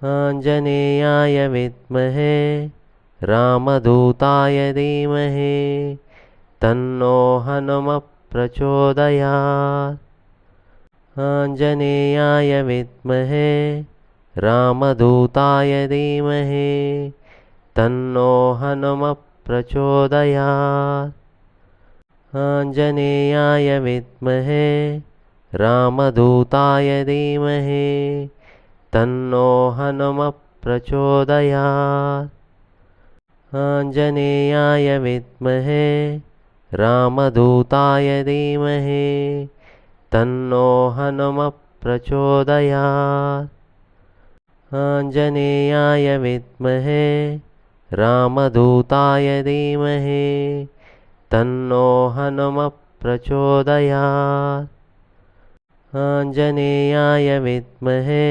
आञ्जनेयाय विद्महे रामदूताय धीमहि तन्नो हनुमः प्रचोदयात्। आञ्जनेयाय विद्महे रामदूताय धीमहि तन्नो हनुमः प्रचोदयात्। आञ्जनेयाय विद्महे रामदूताय धीमहि तन्नो हनुमः प्रचोदयात्। आञ्जनेयाय विद्महे रामदूताय धीमहि तन्नो हनुमः प्रचोदयात्। आञ्जनेयाय विद्महे रामदूताय धीमहि तन्नो हनुमः प्रचोदयात्। आञ्जनेयाय विद्महे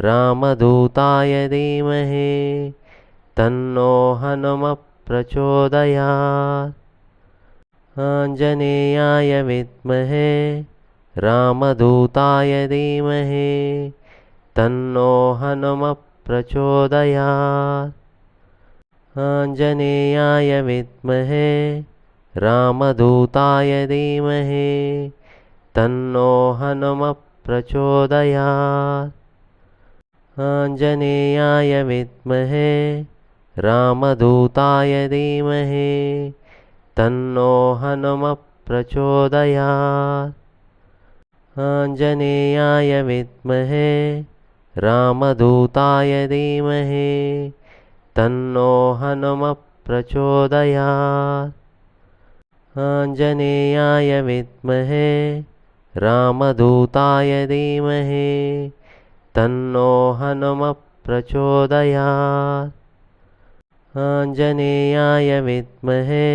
रामदूताय धीमहि तन्नो हनुमः प्रचोदयात्। आञ्जनेयाय विद्महे रामदूताय धीमहि तन्नो हनुमः प्रचोदयात्। आञ्जनेयाय विद्महे रामदूताय धीमहि तन्नो हनुमः प्रचोदयात्। आञ्जनेयाय विद्महे रामदूताय धीमहि तन्नो हनुमः प्रचोदयात्। आञ्जनेयाय विद्महे रामदूताय धीमहि तन्नो हनुमः प्रचोदयात्। आञ्जनेयाय विद्महे रामदूताय धीमहि तन्नो हनुमः प्रचोदयात्। आञ्जनेयाय विद्महे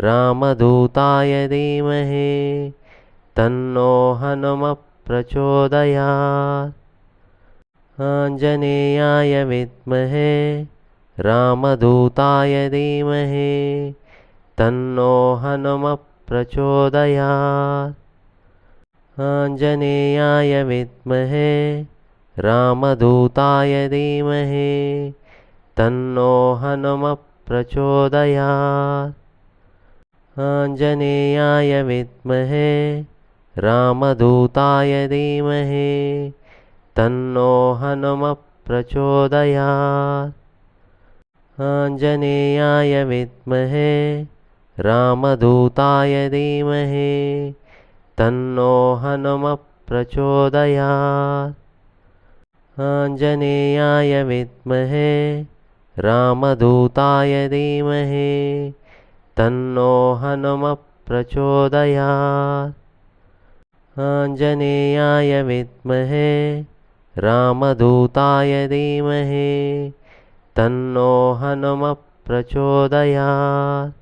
रामदूताय धीमहि तन्नो हनुमः प्रचोदयात्। आञ्जनेयाय विद्महे रामदूताय धीमहि तन्नो हनुमः प्रचोदयात्। आञ्जनेयाय विद्महे रामदूताय धीमहि तन्नो हनुमः प्रचोदयात्। आञ्जनेयाय विद्महे रामदूताय धीमहि तन्नो हनुमः प्रचोदयात्। आञ्जनेयाय विद्महे रामदूताय धीमहि तन्नो हनुमः प्रचोदयात्। आञ्जनेयाय विद्महे रामदूताय धीमहि तन्नो हनुमः प्रचोदयात्। आञ्जनेयाय विद्महे रामदूताय धीमहि तन्नो हनुमः प्रचोदयात्।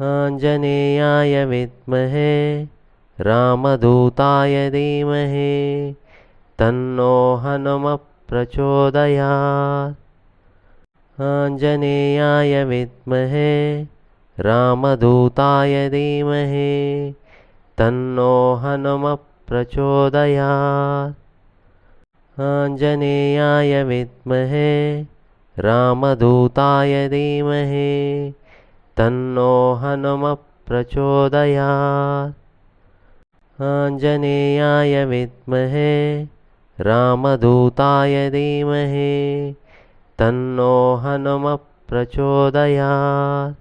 आञ्जनेयाय विद्महे रामदूताय धीमहि तन्नो हनुमः प्रचोदयात्। आञ्जनेयाय विद्महे रामदूताय धीमहि तन्नो हनुमः प्रचोदयात्। आञ्जनेयाय विद्महे रामदूताय धीमहि तन्नो हनुमः प्रचोदयात्। आञ्जनेयाय विद्महे रामदूताय धीमहि तन्नो हनुमः प्रचोदयात्।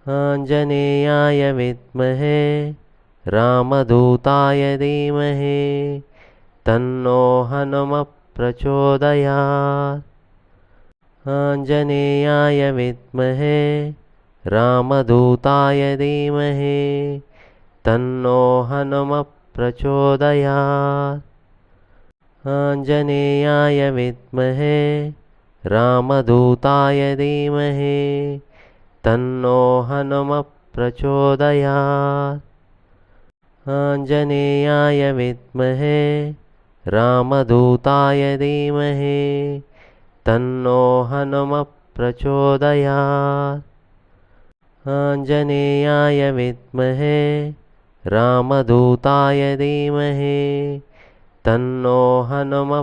आञ्जनेयाय विद्महे रामदूताय धीमहि तन्नो हनुमः प्रचोदयात्। आञ्जनेयाय विद्महे रामदूताय धीमहि तन्नो हनुमः प्रचोदयात्। आञ्जनेयाय विद्महे रामदूताय धीमहि तन्नो हनुमः प्रचोदयात्। आञ्जनेयाय विद्महे रामदूताय धीमहि तन्नो हनुमः प्रचोदयात्। आञ्जनेयाय विद्महे रामदूताय धीमहि तन्नो हनुमः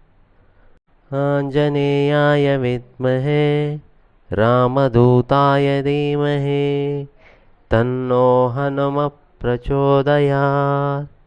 आञ्जनेयाय विद्महे रामदूताय धीमहि तन्नो हनुमः प्रचोदयात्।